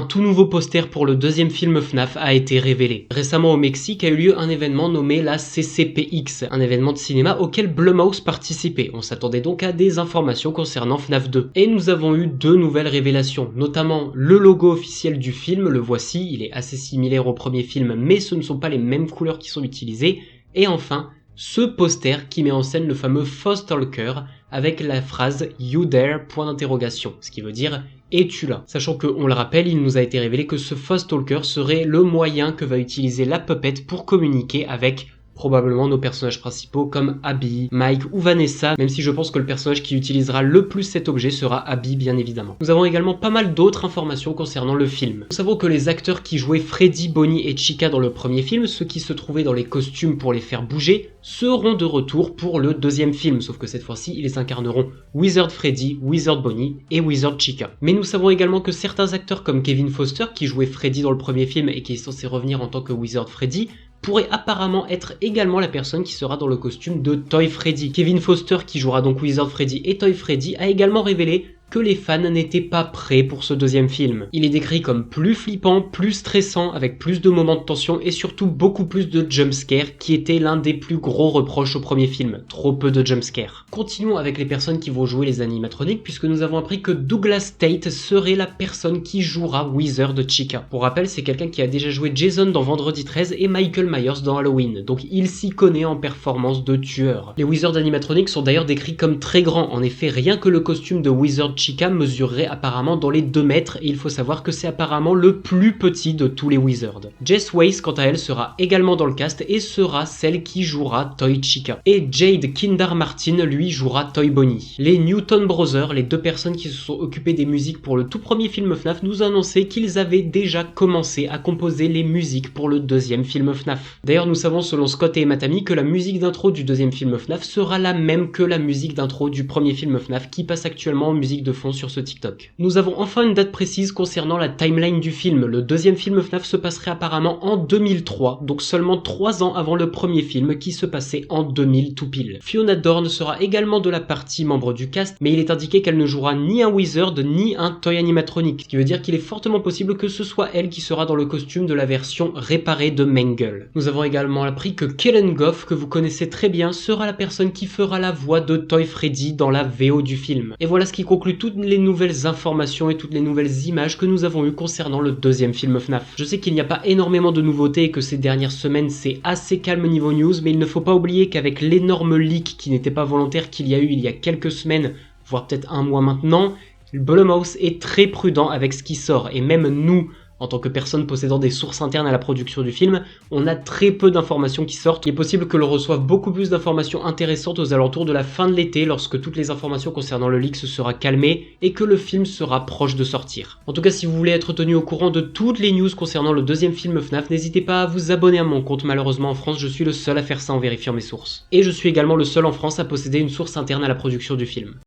un tout nouveau poster pour le deuxième film FNAF a été révélé. Récemment au Mexique a eu lieu un événement nommé la CCPX, un événement de cinéma auquel Blumhouse participait. On s'attendait donc à des informations concernant FNAF 2. Et nous avons eu deux nouvelles révélations, notamment le logo officiel du film, le voici, il est assez similaire au premier film, mais ce ne sont pas les mêmes couleurs qui sont utilisées. Et enfin, ce poster qui met en scène le fameux Fosstalker avec la phrase You There ? Ce qui veut dire es-tu là ? Sachant que, on le rappelle, il nous a été révélé que ce Fosstalker serait le moyen que va utiliser la Puppet pour communiquer avec probablement nos personnages principaux comme Abby, Mike ou Vanessa, même si je pense que le personnage qui utilisera le plus cet objet sera Abby bien évidemment. Nous avons également pas mal d'autres informations concernant le film. Nous savons que les acteurs qui jouaient Freddy, Bonnie et Chica dans le premier film, ceux qui se trouvaient dans les costumes pour les faire bouger, seront de retour pour le deuxième film, sauf que cette fois-ci ils incarneront Wizard Freddy, Wizard Bonnie et Wizard Chica. Mais nous savons également que certains acteurs comme Kevin Foster qui jouait Freddy dans le premier film et qui est censé revenir en tant que Wizard Freddy, pourrait apparemment être également la personne qui sera dans le costume de Toy Freddy. Kevin Foster, qui jouera donc Wizard Freddy et Toy Freddy, a également révélé que les fans n'étaient pas prêts pour ce deuxième film. Il est décrit comme plus flippant, plus stressant, avec plus de moments de tension et surtout beaucoup plus de jumpscares, qui était l'un des plus gros reproches au premier film. Trop peu de jumpscares. Continuons avec les personnes qui vont jouer les animatroniques, puisque nous avons appris que Douglas Tate serait la personne qui jouera Wizard Chica. Pour rappel, c'est quelqu'un qui a déjà joué Jason dans Vendredi 13 et Michael Myers dans Halloween, donc il s'y connaît en performance de tueur. Les Wizards animatroniques sont d'ailleurs décrits comme très grands, en effet rien que le costume de Wizard Chica mesurerait apparemment dans les 2 mètres et il faut savoir que c'est apparemment le plus petit de tous les Wizards. Jess Weiss quant à elle sera également dans le cast et sera celle qui jouera Toy Chica. Et Jade Kindar-Martin lui jouera Toy Bonnie. Les Newton Brothers, les 2 personnes qui se sont occupées des musiques pour le tout premier film FNAF, nous annonçaient qu'ils avaient déjà commencé à composer les musiques pour le deuxième film FNAF. D'ailleurs nous savons selon Scott et Matami que la musique d'intro du deuxième film FNAF sera la même que la musique d'intro du premier film FNAF qui passe actuellement en musique de fond sur ce TikTok. Nous avons enfin une date précise concernant la timeline du film. Le deuxième film FNAF se passerait apparemment en 2003, donc seulement 3 ans avant le premier film qui se passait en 2000 tout pile. Fiona Dorn sera également de la partie membre du cast, mais il est indiqué qu'elle ne jouera ni un Wizard ni un Toy Animatronic, ce qui veut dire qu'il est fortement possible que ce soit elle qui sera dans le costume de la version réparée de Mangle. Nous avons également appris que Kellen Goff, que vous connaissez très bien, sera la personne qui fera la voix de Toy Freddy dans la VO du film. Et voilà ce qui conclut toutes les nouvelles informations et toutes les nouvelles images que nous avons eues concernant le deuxième film FNAF. Je sais qu'il n'y a pas énormément de nouveautés et que ces dernières semaines c'est assez calme niveau news, mais il ne faut pas oublier qu'avec l'énorme leak qui n'était pas volontaire qu'il y a eu il y a quelques semaines, voire peut-être un mois maintenant, Blumhouse est très prudent avec ce qui sort et même nous, en tant que personne possédant des sources internes à la production du film, on a très peu d'informations qui sortent. Il est possible que l'on reçoive beaucoup plus d'informations intéressantes aux alentours de la fin de l'été lorsque toutes les informations concernant le leak se sera calmées et que le film sera proche de sortir. En tout cas, si vous voulez être tenu au courant de toutes les news concernant le deuxième film FNAF, n'hésitez pas à vous abonner à mon compte. Malheureusement en France, je suis le seul à faire ça en vérifiant mes sources. Et je suis également le seul en France à posséder une source interne à la production du film.